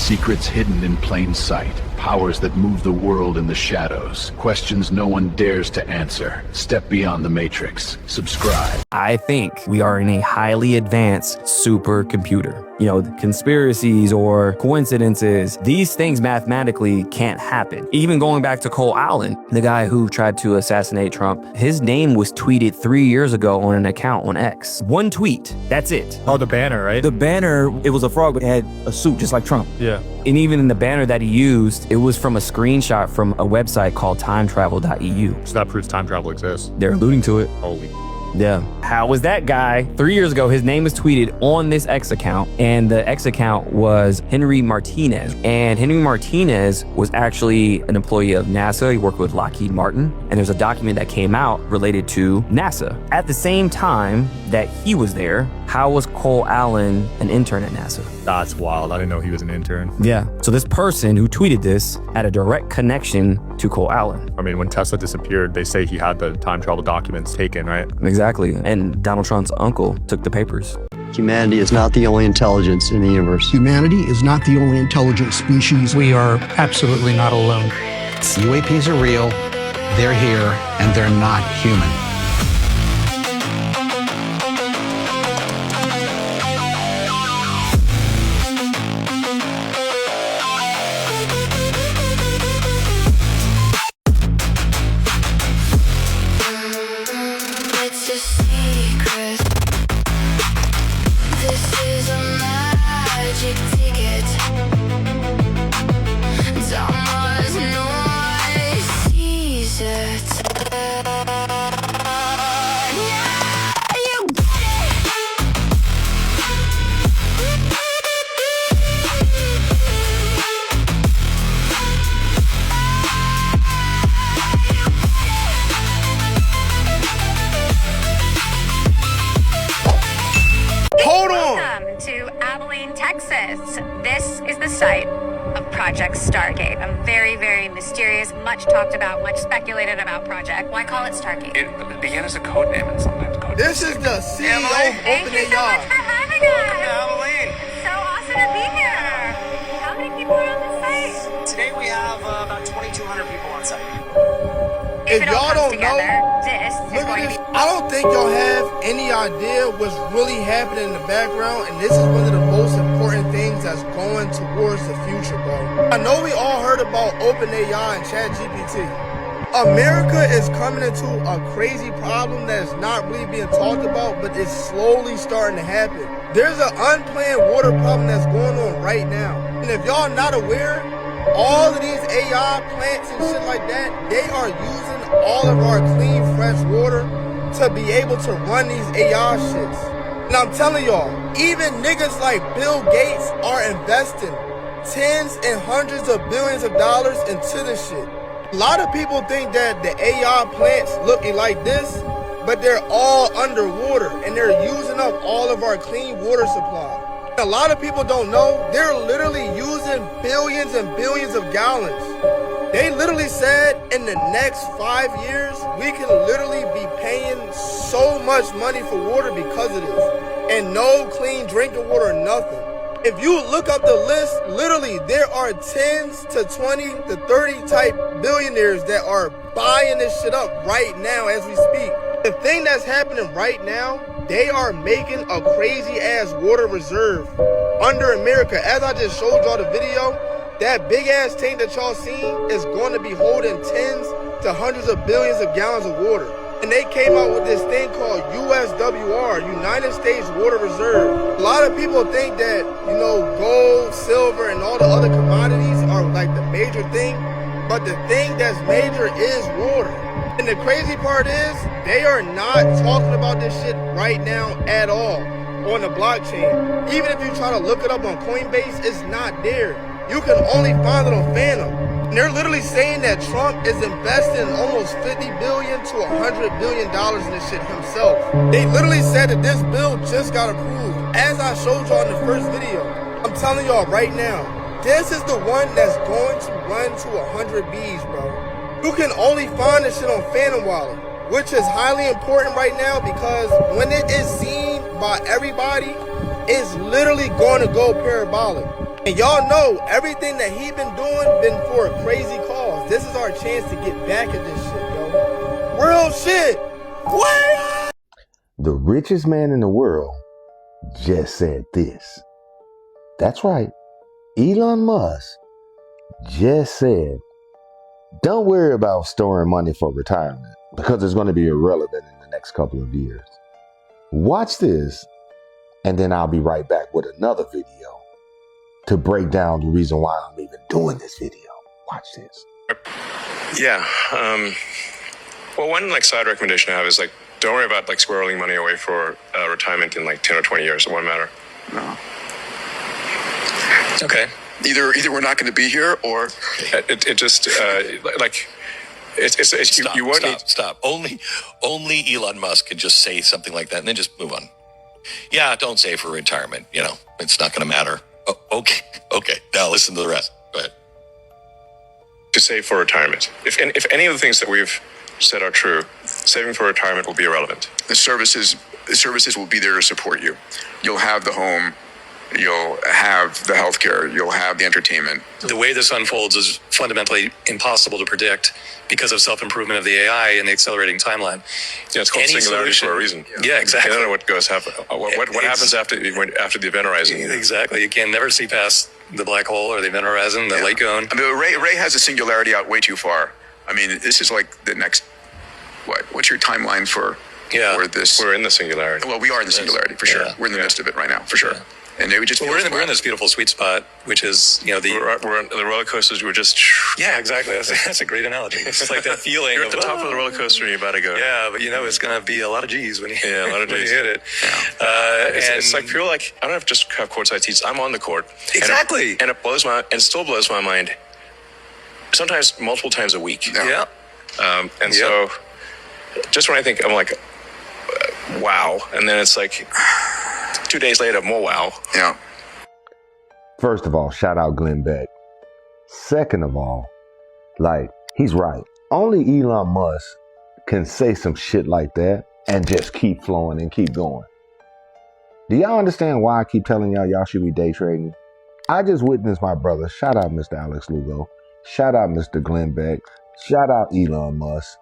Secrets hidden in plain sight. Powers that move the world in the shadows. Questions no one dares to answer. Step beyond the Matrix. Subscribe. I think we are in a highly advanced supercomputer. You know, conspiracies or coincidences, these things mathematically can't happen. Even going back to Cole Allen, the guy who tried to assassinate Trump, his name was tweeted 3 years ago on an account on X. One tweet, that's it. Oh, the banner, right? The banner, it was a frog, but it had a suit just like Trump. Yeah. And even in the banner that he used, it was from a screenshot from a website called timetravel.eu. So that proves time travel exists. They're alluding to it. Holy. Yeah. How was that guy 3 years ago? His name was tweeted on this X account, and the X account was Henry Martinez. And Henry Martinez was actually an employee of NASA. He worked with Lockheed Martin, and there's a document that came out related to NASA. At the same time that he was there, how was Cole Allen an intern at NASA? That's wild. I didn't know he was an intern. Yeah. So this person who tweeted this had a direct connection to Cole Allen. I mean, when Tesla disappeared, they say he had the time travel documents taken, right? Exactly. And Donald Trump's uncle took the papers. Humanity is not the only intelligence in the universe. Humanity is not the only intelligent species. We are absolutely not alone. UAPs are real, they're here, and they're not human. Texas. This is the site of Project Stargate, a very, very mysterious, much talked about, much speculated about project. Why call it Stargate? It began as a code name and sometimes code. This is the CEO of Thank you so much for having us. It's so awesome to be here. How many people are on the site? Today we have about 2,200 people on site. If y'all don't know, this is going to be... I don't think y'all have any idea what's really happening in the background, and this is one of the most important things that's going towards the future, bro. I know we all heard about OpenAI and ChatGPT. America is coming into a crazy problem that is not really being talked about, but it's slowly starting to happen. There's an unplanned water problem that's going on right now. And if y'all not aware, all of these AI plants and shit like that, they are using all of our clean, fresh water to be able to run these AI shits. And I'm telling y'all, even niggas like Bill Gates are investing tens and hundreds of billions of dollars into this shit. A lot of people think that the AI plants looking like this, but they're all underwater and they're using up all of our clean water supply. A lot of people don't know, they're literally using billions and billions of gallons. They literally said in the next 5 years, we can literally be paying so much money for water because of this. And no clean drinking water or nothing. If you look up the list, literally there are 10s to 20 to 30 type billionaires that are buying this shit up right now as we speak. The thing that's happening right now, they are making a crazy ass water reserve under America. As I just showed y'all the video, that big ass tank that y'all seen is going to be holding tens to hundreds of billions of gallons of water. And they came out with this thing called USWR, United States Water Reserve. A lot of people think that, you know, gold, silver, and all the other commodities are like the major thing. But the thing that's major is water. And the crazy part is, they are not talking about this shit right now at all on the blockchain. Even if you try to look it up on Coinbase, it's not there. You can only find it on Phantom. And they're literally saying that Trump is investing almost $50 billion to $100 billion in this shit himself. They literally said that this bill just got approved. As I showed y'all in the first video, I'm telling y'all right now, this is the one that's going to run to 100 Bs, bro. You can only find this shit on Phantom Wallet, which is highly important right now because when it is seen by everybody, it's literally going to go parabolic. And y'all know everything that he been doing been for a crazy cause. This is our chance to get back at this shit, yo. Real shit. Way up! The richest man in the world just said this. That's right. Elon Musk just said, don't worry about storing money for retirement because it's going to be irrelevant in the next couple of years. Watch this, and then I'll be right back with another video to break down the reason why I'm even doing this video. Watch this. Yeah. Well, one side recommendation I have is don't worry about squirreling money away for retirement in 10 or 20 years. It won't matter. No. Okay. Either we're not going to be here, or it just it's Stop, you won't stop. Only Elon Musk can just say something like that and then just move on. Yeah, don't save for retirement. It's not going to matter. Oh, okay. Now listen to the rest. Go ahead. To save for retirement. If any of the things that we've said are true, saving for retirement will be irrelevant. the services will be there to support you. You'll have the home. You'll have the healthcare. You'll have the entertainment. The way this unfolds is fundamentally impossible to predict because of self-improvement of the AI and the accelerating timeline. Yeah, it's called singularity for a reason. Yeah, exactly. I don't know what happens after the event horizon. Exactly. You can never see past the black hole or the event horizon, the light cone. I mean, Ray has the singularity out way too far. I mean, this is the next. What's your timeline for this? We're in the singularity. Well, we are in the singularity for sure. We're in the midst of it right now for sure. And they would just we're in this beautiful sweet spot, which is we're on the roller coasters. We're just exactly. That's a great analogy. It's like that feeling. You're at the top of the roller coaster and you're about to go. Yeah, but it's going to be a lot of G's when you a lot of G's. when you hit it. Yeah. It's like people I don't have to just have courtside seats. I'm on the court. Exactly. And it still blows my mind. Sometimes multiple times a week. Yeah. So just when I think I'm like, wow, and then it's like 2 days later, more wow. Yeah. First of all, shout out Glenn Beck. Second of all, he's right. Only Elon Musk can say some shit like that and just keep flowing and keep going. Do y'all understand why I keep telling y'all should be day trading? I just witnessed my brother. Shout out Mr. Alex Lugo. Shout out Mr. Glenn Beck. Shout out Elon Musk.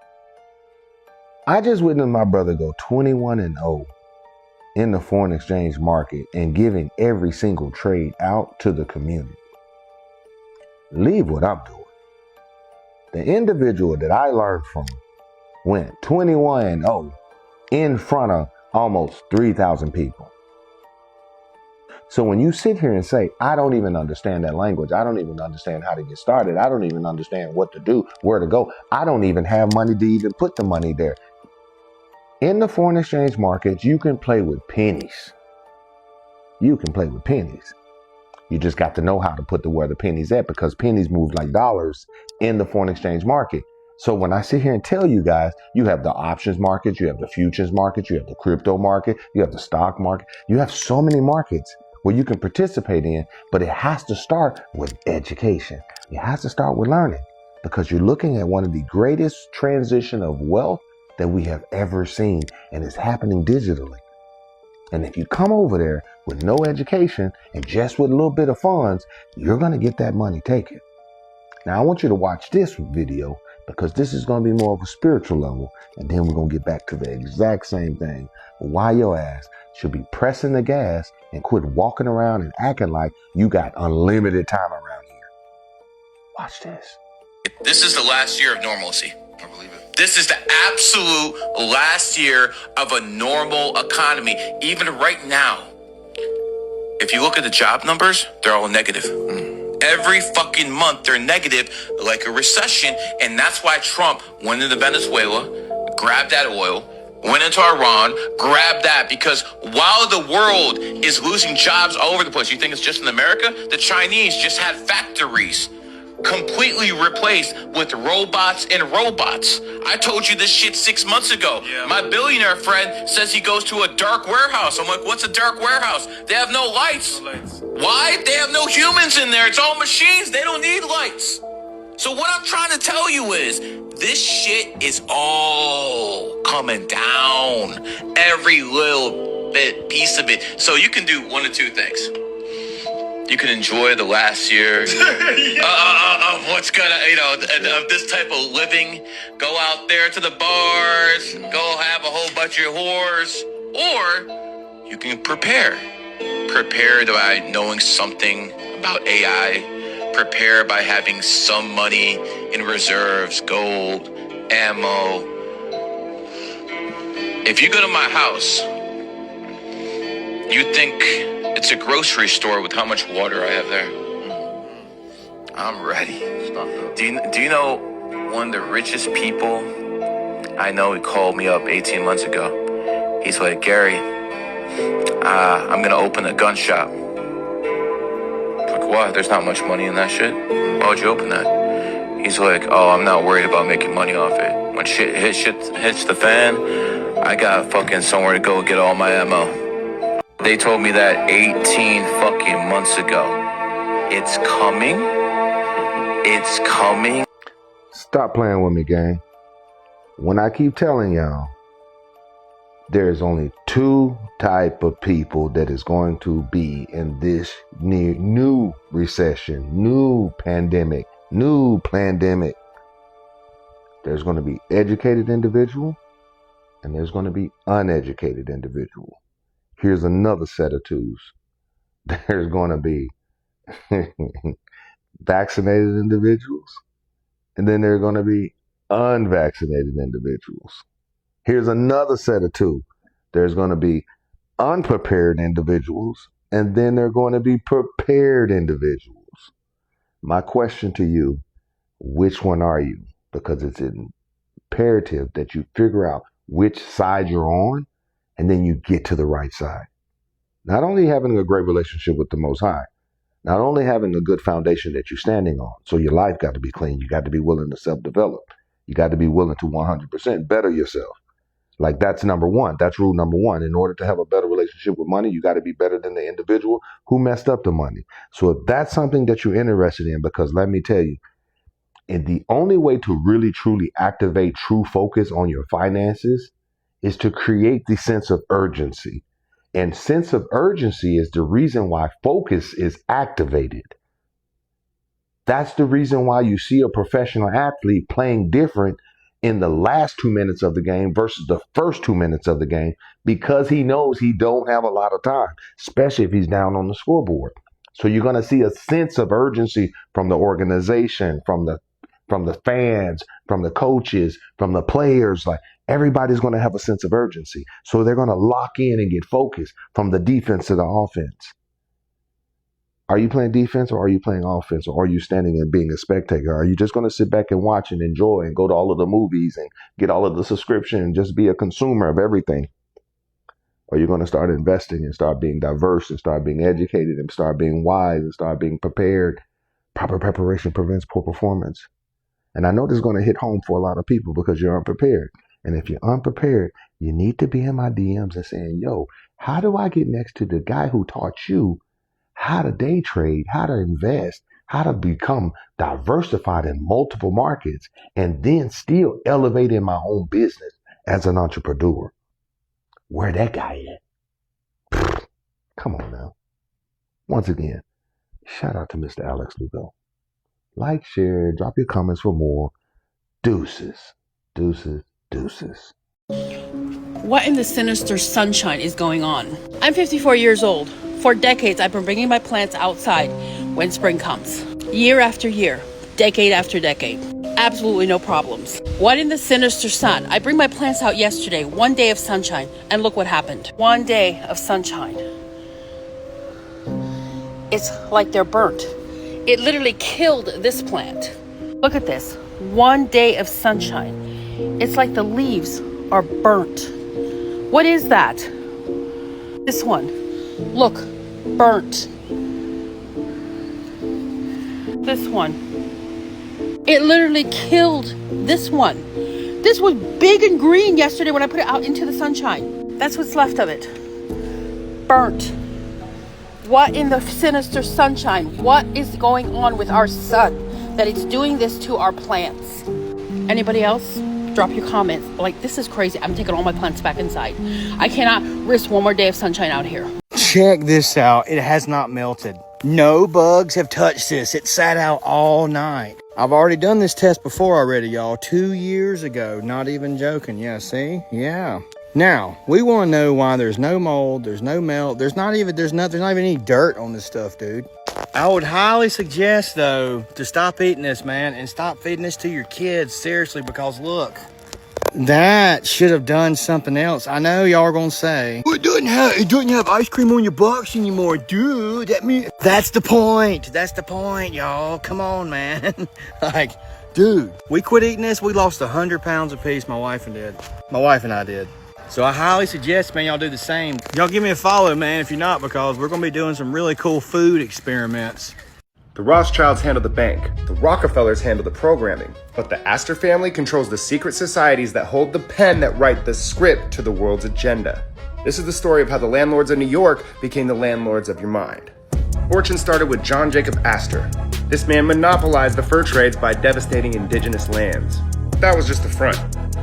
I just witnessed my brother go 21-0 in the foreign exchange market and giving every single trade out to the community. Leave what I'm doing. The individual that I learned from went 21-0 in front of almost 3,000 people. So when you sit here and say, I don't even understand that language, I don't even understand how to get started, I don't even understand what to do, where to go, I don't even have money to even put the money there. In the foreign exchange markets, you can play with pennies. You can play with pennies. You just got to know how to put where the pennies at, because pennies move like dollars in the foreign exchange market. So when I sit here and tell you guys, you have the options market, you have the futures market, you have the crypto market, you have the stock market. You have so many markets where you can participate in, but it has to start with education. It has to start with learning, because you're looking at one of the greatest transition of wealth that we have ever seen, and it's happening digitally. And if you come over there with no education and just with a little bit of funds, you're going to get that money taken. Now, I want you to watch this video, because this is going to be more of a spiritual level, and then we're going to get back to the exact same thing. Why your ass should be pressing the gas and quit walking around and acting like you got unlimited time around here. Watch this. This is the last year of normalcy. I believe it. This is the absolute last year of a normal economy. Even right now, if you look at the job numbers, they're all negative. Every fucking month, they're negative, like a recession. And that's why Trump went into Venezuela, grabbed that oil, went into Iran, grabbed that, because while the world is losing jobs all over the place, you think it's just in America? The Chinese just had factories completely replaced with robots and robots. I told you this shit 6 months ago. Yeah. My billionaire friend says he goes to a dark warehouse. I'm like, what's a dark warehouse? They have no lights. Why? They have no humans in there. It's all machines. They don't need lights. So what I'm trying to tell you is, this shit is all coming down. Every little piece of it. So you can do one of two things. you can enjoy the last year of what's gonna, of this type of living. Go out there to the bars, go have a whole bunch of whores, or you can prepare. Prepare by knowing something about AI. Prepare by having some money in reserves, gold, ammo. If you go to my house, you think it's a grocery store with how much water I have there. I'm ready. Do you know one of the richest people I know? He called me up 18 months ago. He's like, Gary, I'm going to open a gun shop. Like, what? There's not much money in that shit. Why would you open that? He's like, oh, I'm not worried about making money off it. When shit hits the fan, I got fucking somewhere to go get all my ammo. They told me that 18 fucking months ago. It's coming. It's coming. Stop playing with me, gang. When I keep telling y'all, there's only two type of people that is going to be in this new recession, new pandemic. There's going to be educated individual and there's going to be uneducated individual. Here's another set of twos. There's going to be vaccinated individuals, and then there are going to be unvaccinated individuals. Here's another set of two. There's going to be unprepared individuals, and then there are going to be prepared individuals. My question to you, which one are you? Because it's imperative that you figure out which side you're on, and then you get to the right side. Not only having a great relationship with the Most High, not only having a good foundation that you're standing on, so your life got to be clean. You got to be willing to self-develop. You got to be willing to 100% better yourself. Like, that's number one. That's rule number one. In order to have a better relationship with money, you got to be better than the individual who messed up the money. So if that's something that you're interested in, because let me tell you, and the only way to really truly activate true focus on your finances is to create the sense of urgency. And sense of urgency is the reason why focus is activated. That's the reason why you see a professional athlete playing different in the last 2 minutes of the game versus the first 2 minutes of the game, because he knows he don't have a lot of time, especially if he's down on the scoreboard. So you're going to see a sense of urgency from the organization, from the fans, from the coaches, from the players. Like, everybody's going to have a sense of urgency. So they're going to lock in and get focused from the defense to the offense. Are you playing defense or are you playing offense? Or are you standing and being a spectator? Are you just going to sit back and watch and enjoy and go to all of the movies and get all of the subscription and just be a consumer of everything? Or you're going to start investing and start being diverse and start being educated and start being wise and start being prepared. Proper preparation prevents poor performance. And I know this is going to hit home for a lot of people because you're unprepared. And if you're unprepared, you need to be in my DMs and saying, yo, how do I get next to the guy who taught you how to day trade, how to invest, how to become diversified in multiple markets, and then still elevate in my own business as an entrepreneur? Where that guy at? Come on now. Once again, shout out to Mr. Alex Lugo. Like, share, drop your comments for more. Deuces. Deuces. Deuces. What in the sinister sunshine is going on? I'm 54 years old. For decades, I've been bringing my plants outside when spring comes. Year after year, decade after decade. Absolutely no problems. What in the sinister sun? I bring my plants out yesterday, one day of sunshine, and look what happened. One day of sunshine. It's like they're burnt. It literally killed this plant. Look at this. One day of sunshine. It's like the leaves are burnt. What is that? This one. Look, burnt. This one. It literally killed this one. This was big and green yesterday when I put it out into the sunshine. That's what's left of it. Burnt. What in the sinister sunshine? What is going on with our sun that it's doing this to our plants? Anybody else? Drop your comments. Like, this is crazy. I'm taking all my plants back inside. I cannot risk one more day of sunshine out here. Check this out. It has not melted. No bugs have touched this. It sat out all night. I've already done this test before already, y'all. 2 years ago. Not even joking. Yeah, see? Yeah. Now, we want to know why there's no mold, there's no melt, there's not even any dirt on this stuff, dude. I would highly suggest, though, to stop eating this, man, and stop feeding this to your kids, seriously, because look, that should have done something else. I know y'all are gonna say, well, it doesn't have ice cream on your box anymore, dude. That's the point. That's the point, y'all. Come on, man. Like, dude, we quit eating this. We lost 100 pounds apiece. My wife and I did. So I highly suggest, man, y'all do the same. Y'all give me a follow, man, if you're not, because we're gonna be doing some really cool food experiments. The Rothschilds handle the bank, the Rockefellers handle the programming, but the Astor family controls the secret societies that hold the pen that write the script to the world's agenda. This is the story of how the landlords of New York became the landlords of your mind. Fortune started with John Jacob Astor. This man monopolized the fur trades by devastating indigenous lands. That was just the front.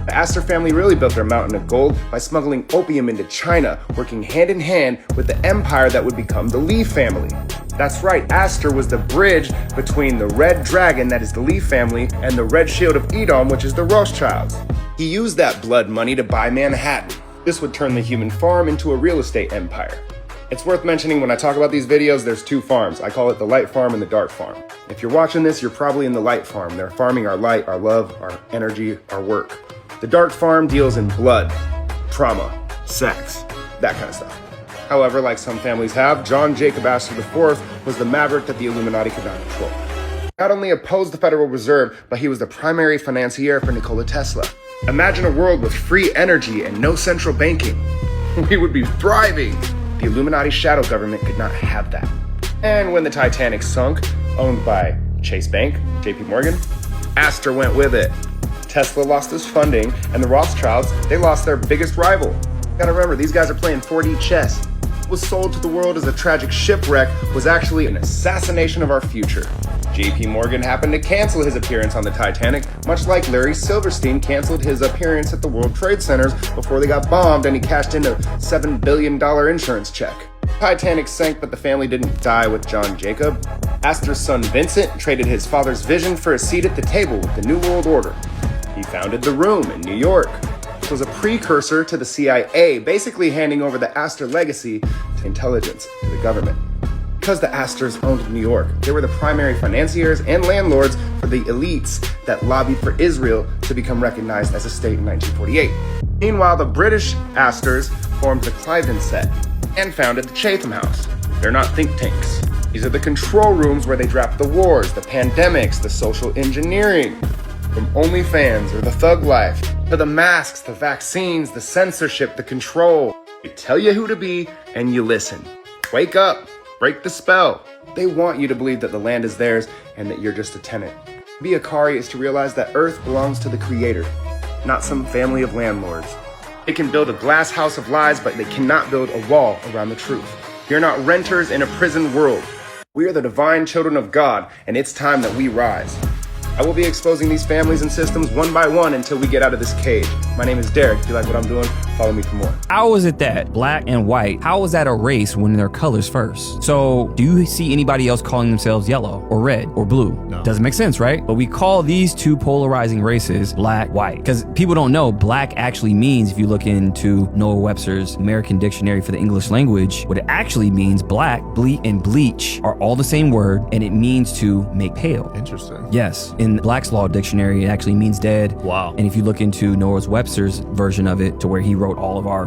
The Astor family really built their mountain of gold by smuggling opium into China, working hand in hand with the empire that would become the Lee family. That's right, Astor was the bridge between the Red Dragon, that is the Lee family, and the Red Shield of Edom, which is the Rothschilds. He used that blood money to buy Manhattan. This would turn the human farm into a real estate empire. It's worth mentioning when I talk about these videos, there's two farms. I call it the light farm and the dark farm. If you're watching this, you're probably in the light farm. They're farming our light, our love, our energy, our work. The dark farm deals in blood, trauma, sex, that kind of stuff. However, like some families have, John Jacob Astor IV was the maverick that the Illuminati could not control. He not only opposed the Federal Reserve, but he was the primary financier for Nikola Tesla. Imagine a world with free energy and no central banking. We would be thriving. The Illuminati shadow government could not have that. And when the Titanic sunk, owned by Chase Bank, JP Morgan, Astor went with it. Tesla lost his funding, and the Rothschilds, they lost their biggest rival. You gotta remember, these guys are playing 4D chess. What was sold to the world as a tragic shipwreck was actually an assassination of our future. JP Morgan happened to cancel his appearance on the Titanic, much like Larry Silverstein canceled his appearance at the World Trade Centers before they got bombed and he cashed in a $7 billion insurance check. Titanic sank, but the family didn't die with John Jacob. Astor's son Vincent traded his father's vision for a seat at the table with the New World Order. He founded The Room in New York, which was a precursor to the CIA, basically handing over the Astor legacy to intelligence to the government. Because the Astors owned New York, they were the primary financiers and landlords for the elites that lobbied for Israel to become recognized as a state in 1948. Meanwhile, the British Astors formed the Cliven set and founded the Chatham House. They're not think tanks. These are the control rooms where they draft the wars, the pandemics, the social engineering. From OnlyFans or the thug life, to the masks, the vaccines, the censorship, the control. They tell you who to be, and you listen. Wake up, break the spell. They want you to believe that the land is theirs and that you're just a tenant. To be Akari is to realize that Earth belongs to the Creator, not some family of landlords. They can build a glass house of lies, but they cannot build a wall around the truth. You're not renters in a prison world. We are the divine children of God, and it's time that we rise. I will be exposing these families and systems one by one until we get out of this cage. My name is Derek. If you like what I'm doing, follow me for more. How is it that black and white, how is that a race when they're colors first? So do you see anybody else calling themselves yellow or red or blue? No. Doesn't make sense, right? But we call these two polarizing races black, white. Because people don't know black actually means, if you look into Noah Webster's American Dictionary for the English language, what it actually means, black, bleat, and bleach are all the same word, and it means to make pale. Interesting. Yes. In Black's Law Dictionary, it actually means dead. Wow. And if you look into Noah Webster's version of it, to where he wrote all of our,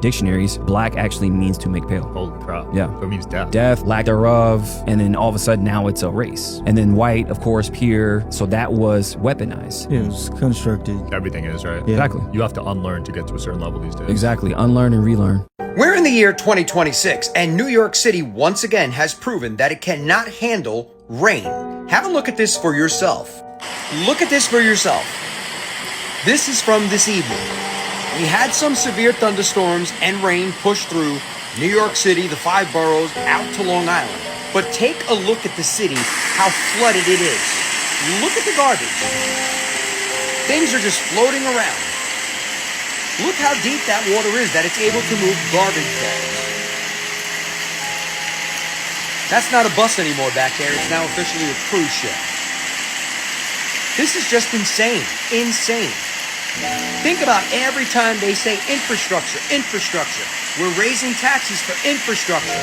dictionaries, black actually means to make pale. Holy crap. Yeah. So it means death. Death, lack thereof, and then all of a sudden now it's a race. And then white, of course, pure. So that was weaponized. It was constructed. Everything is, right? Yeah. Exactly. You have to unlearn to get to a certain level these days. Exactly. Unlearn and relearn. We're in the year 2026, and New York City once again has proven that it cannot handle rain. Have a look at this for yourself. Look at this for yourself. This is from this evening. We had some severe thunderstorms and rain push through New York City, the 5 boroughs, out to Long Island. But take a look at the city, how flooded it is. Look at the garbage. Things are just floating around. Look how deep that water is, that it's able to move garbage bags. That's not a bus anymore back there. It's now officially a cruise ship. This is just insane. Insane. Think about every time they say infrastructure, infrastructure. We're raising taxes for infrastructure.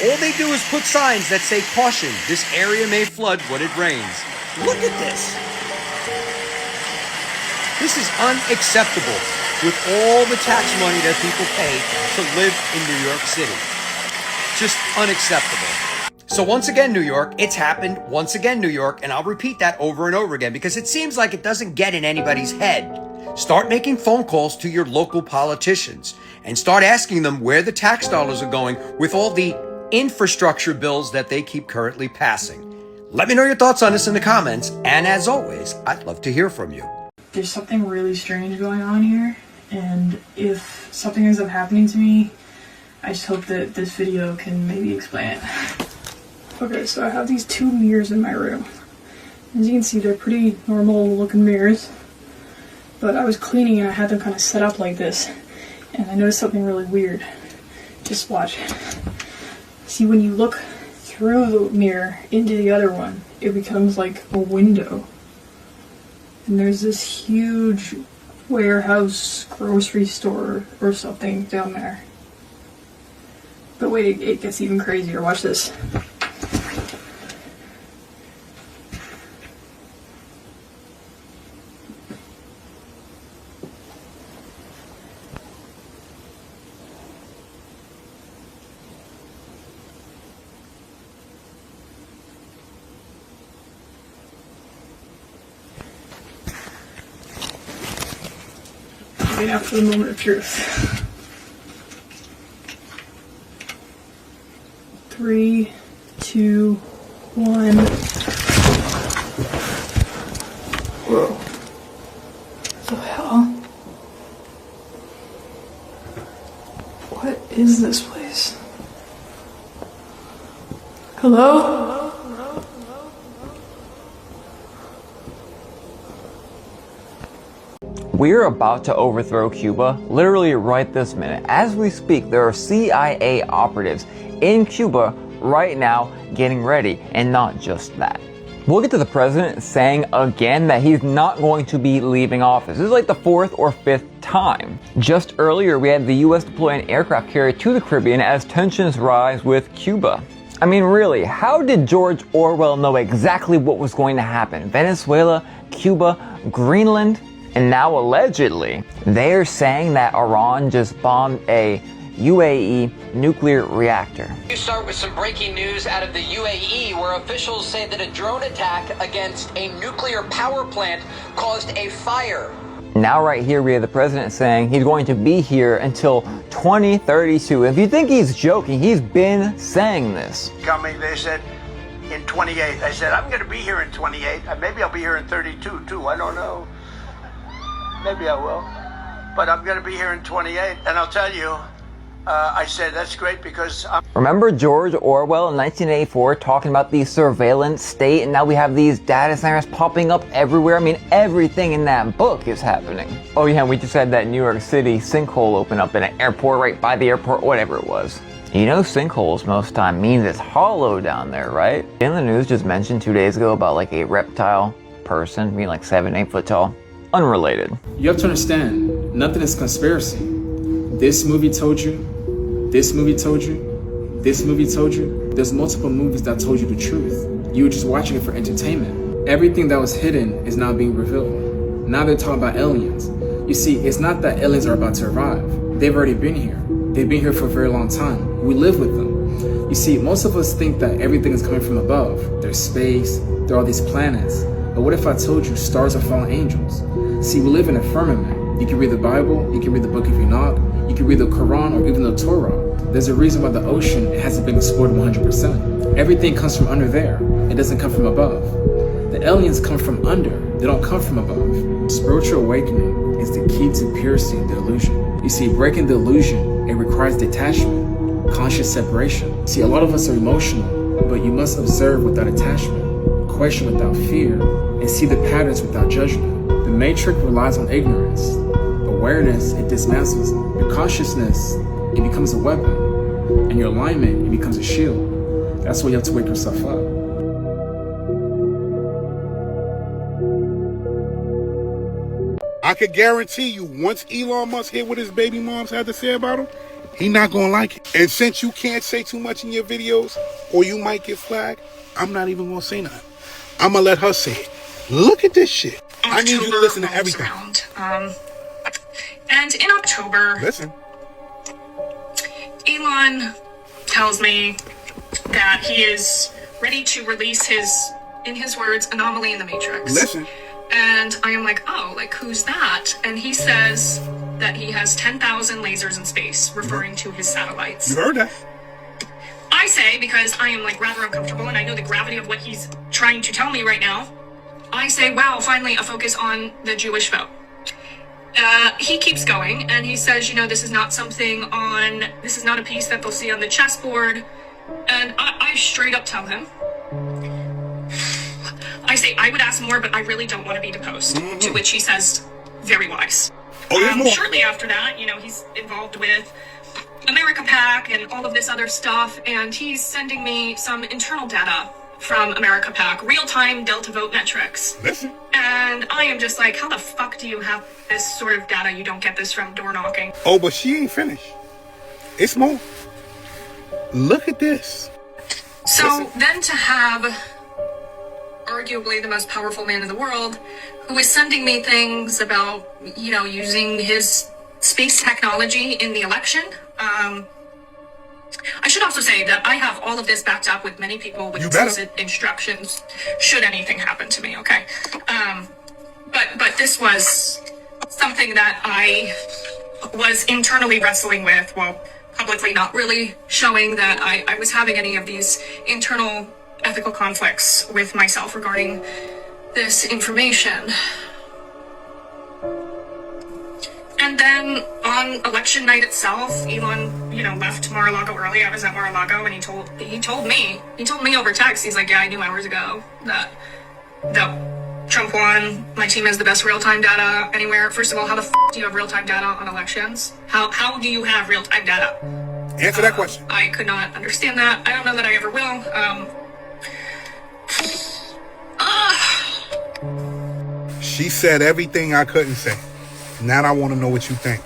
All they do is put signs that say, caution, this area may flood when it rains. Look at this. This is unacceptable with all the tax money that people pay to live in New York City. Just unacceptable. So once again, New York, it's happened. Once again, New York, and I'll repeat that over and over again because it seems like it doesn't get in anybody's head. Start making phone calls to your local politicians and start asking them where the tax dollars are going with all the infrastructure bills that they keep currently passing. Let me know your thoughts on this in the comments, and as always, I'd love to hear from you. There's something really strange going on here, and if something ends up happening to me, I just hope that this video can maybe explain it. Okay, so I have these two mirrors in my room. As you can see, they're pretty normal looking mirrors, but I was cleaning and I had them kind of set up like this, and I noticed something really weird. Just watch. See, when you look through the mirror into the other one, it becomes like a window. And there's this huge warehouse grocery store or something down there. But wait, it gets even crazier. Watch this. Right after the moment of truth. 3, 2, 1. Whoa. What the hell? What is this place? Hello? We're about to overthrow Cuba literally right this minute. As we speak, there are CIA operatives in Cuba right now getting ready, and not just that. We'll get to the president saying again that he's not going to be leaving office. This is like the 4th or 5th time. Just earlier, we had the US deploy an aircraft carrier to the Caribbean as tensions rise with Cuba. I mean, really, how did George Orwell know exactly what was going to happen? Venezuela, Cuba, Greenland? And now allegedly, they're saying that Iran just bombed a UAE nuclear reactor. You start with some breaking news out of the UAE, where officials say that a drone attack against a nuclear power plant caused a fire. Now right here we have the president saying he's going to be here until 2032. If you think he's joking, he's been saying this. Coming, they said in 28. I said, I'm going to be here in 28. Maybe I'll be here in 32 too. I don't know. Maybe I will. But I'm going to be here in 28. And I'll tell you, I said, that's great because Remember George Orwell in 1984 talking about the surveillance state, and now we have these data centers popping up everywhere? I mean, everything in that book is happening. Oh yeah, we just had that New York City sinkhole open up in an airport, right by the airport, whatever it was. You know, sinkholes most time means it's hollow down there, right? In the news just mentioned 2 days ago about like a reptile person being like 7-8 foot tall. Unrelated. You have to understand, nothing is conspiracy. This movie told you, this movie told you, this movie told you. There's multiple movies that told you the truth. You were just watching it for entertainment. Everything that was hidden is now being revealed. Now they're talking about aliens. You see, it's not that aliens are about to arrive. They've already been here. They've been here for a very long time. We live with them. You see, most of us think that everything is coming from above. There's space, there are all these planets. But what if I told you stars are fallen angels? See, we live in a firmament. You can read the Bible, you can read the Book of Enoch, you can read the Quran or even the Torah. There's a reason why the ocean hasn't been explored 100%. Everything comes from under there. It doesn't come from above. The aliens come from under. They don't come from above. Spiritual awakening is the key to piercing the illusion. You see, breaking the illusion, it requires detachment, conscious separation. See, a lot of us are emotional, but you must observe without attachment, question without fear, and see the patterns without judgment. The matrix relies on ignorance. Awareness, it dismantles it. Your consciousness, it becomes a weapon. And your alignment, it becomes a shield. That's why you have to wake yourself up. I could guarantee you, once Elon Musk hear what his baby moms had to say about him, he not gonna like it. And since you can't say too much in your videos, or you might get flagged, I'm not even gonna say nothing. I'm gonna let her say it. Look at this shit. I need you to listen to everything. And in October, Listen. Elon tells me that he is ready to release his, in his words, anomaly in the Matrix. Listen. And I am like, oh, like, who's that? And he says that he has 10,000 lasers in space, referring to his satellites. You heard that? I say, because I am, like, rather uncomfortable and I know the gravity of what he's trying to tell me right now, I say, wow, finally a focus on the Jewish vote. He keeps going and he says, you know, this is not a piece that they'll see on the chessboard. And I straight up tell him, I say, I would ask more, but I really don't want to be deposed. To which he says, very wise. Shortly after that, you know, he's involved with America PAC and all of this other stuff, and he's sending me some internal data from America PAC, real-time Delta vote metrics. Listen. And I am just like, how the fuck do you have this sort of data? You don't get this from door knocking. Oh, but she ain't finished. It's more. Look at this. So then to have arguably the most powerful man in the world who is sending me things about, you know, using his space technology in the election. I should also say that I have all of this backed up with many people with explicit instructions should anything happen to me, okay? But this was something that I was internally wrestling with while publicly not really showing that I was having any of these internal ethical conflicts with myself regarding this information. And then on election night itself, Elon, you know, left Mar-a-Lago early. I was at Mar-a-Lago and he told me over text, he's like, yeah, I knew hours ago that Trump won. My team has the best real-time data anywhere. First of all, how the f*** do you have real-time data on elections? How do you have real-time data? Answer that question. I could not understand that. I don't know that I ever will. She said everything I couldn't say. Now I want to know what you think.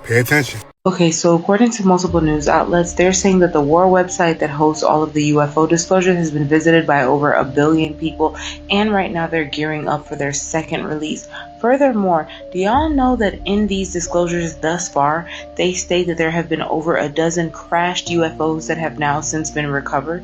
Pay attention. Okay, so according to multiple news outlets, they're saying that the war website that hosts all of the UFO disclosures has been visited by over 1 billion people, and right now they're gearing up for their second release. Furthermore, do y'all know that in these disclosures thus far, they state that there have been over a dozen crashed UFOs that have now since been recovered?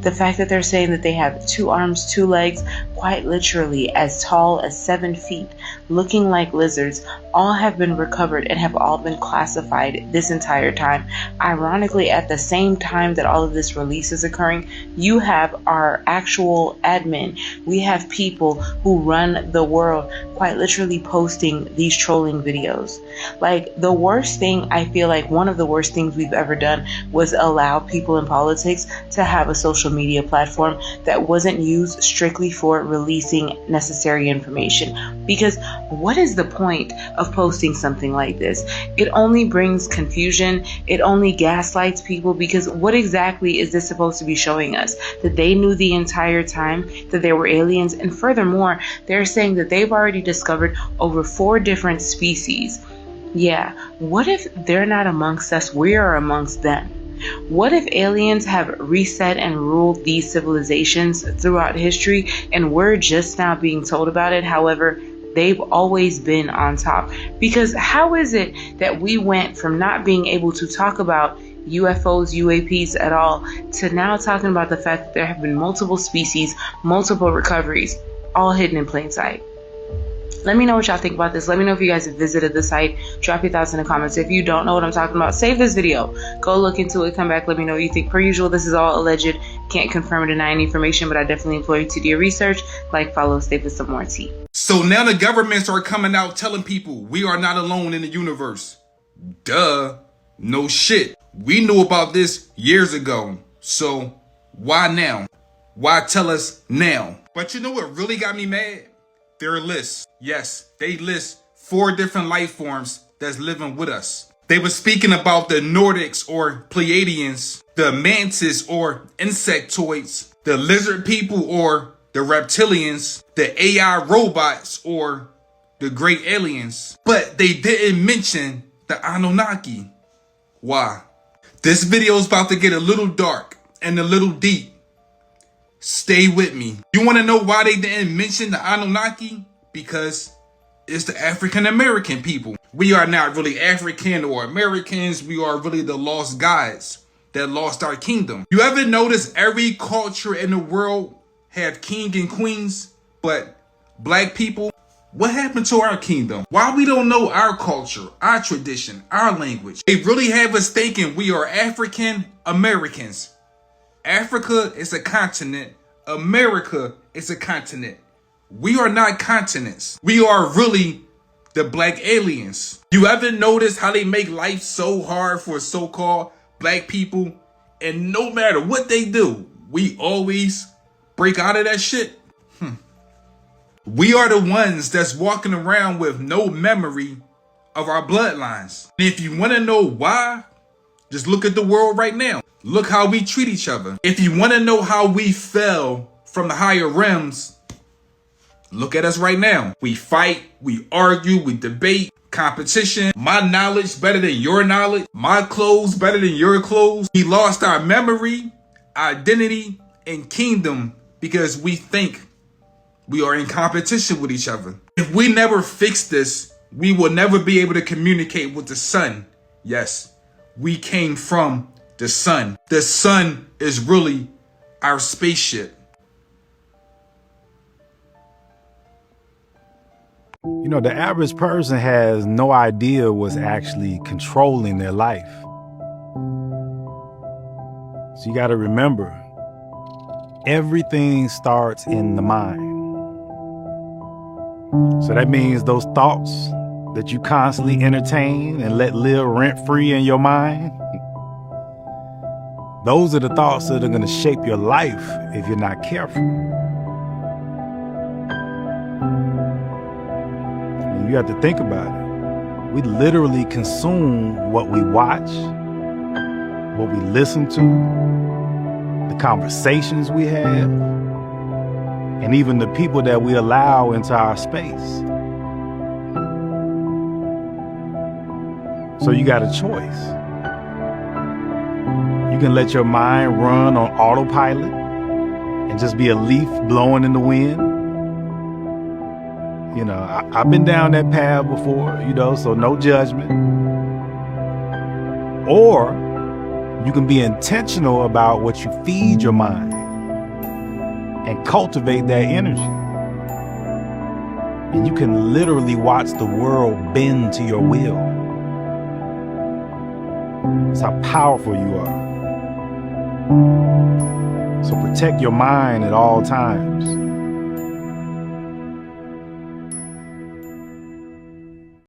The fact that they're saying that they have 2 arms, 2 legs, quite literally as tall as 7 feet, looking like lizards, all have been recovered and have all been classified this entire time. Ironically, at the same time that all of this release is occurring, you have our actual admin. We have people who run the world quite literally posting these trolling videos. Like, the worst thing, I feel like one of the worst things we've ever done was allow people in politics to have a social media platform that wasn't used strictly for releasing necessary information. Because what is the point of posting something like this? It only brings confusion. It only gaslights people, because what exactly is this supposed to be showing us? That they knew the entire time that there were aliens, and furthermore, they're saying that they've already discovered over 4 different species. Yeah, what if they're not amongst us, we are amongst them? What if aliens have reset and ruled these civilizations throughout history and we're just now being told about it? However, they've always been on top. Because how is it that we went from not being able to talk about UFOs, UAPs at all, to now talking about the fact that there have been multiple species, multiple recoveries, all hidden in plain sight? Let me know what y'all think about this. Let me know if you guys have visited the site. Drop your thoughts in the comments. If you don't know what I'm talking about, save this video. Go look into it. Come back. Let me know what you think. Per usual, this is all alleged. Can't confirm or deny any information, but I definitely implore you to do your research. Like, follow, stay for some more tea. So now the governments are coming out telling people we are not alone in the universe. Duh. No shit. We knew about this years ago. So why now? Why tell us now? But you know what really got me mad? Their list. Yes, they list 4 different life forms that's living with us. They were speaking about the Nordics or Pleiadians, the mantis or insectoids, the lizard people or the reptilians, the AI robots or the great aliens. But they didn't mention the Anunnaki. Why? This video is about to get a little dark and a little deep. Stay with me. You want to know why they didn't mention the Anunnaki? Because it's the African American people. We are not really African or Americans. We are really the lost guys that lost our kingdom. You ever notice every culture in the world had king and queens, but black people? What happened to our kingdom? Why we don't know our culture, our tradition, our language? They really have us thinking we are African Americans. Africa is a continent. America is a continent. We are not continents. We are really the black aliens. You ever notice how they make life so hard for so-called black people? And no matter what they do, we always break out of that shit. We are the ones that's walking around with no memory of our bloodlines. And if you want to know why, just look at the world right now. Look how we treat each other. If you want to know how we fell from the higher realms, look at us right now. We fight, we argue, we debate, competition. My knowledge better than your knowledge. My clothes better than your clothes. We lost our memory, identity, and kingdom because we think we are in competition with each other. If we never fix this, we will never be able to communicate with the sun. Yes, we came from the sun. The sun is really our spaceship. You know, the average person has no idea what's actually controlling their life. So you got to remember, everything starts in the mind. So that means those thoughts that you constantly entertain and let live rent-free in your mind, those are the thoughts that are going to shape your life if you're not careful. You have to think about it. We literally consume what we watch, what we listen to, the conversations we have, and even the people that we allow into our space. So you got a choice. You can let your mind run on autopilot and just be a leaf blowing in the wind. You know, I've been down that path before, you know, so no judgment. Or you can be intentional about what you feed your mind and cultivate that energy. And you can literally watch the world bend to your will. That's how powerful you are. So protect your mind at all times.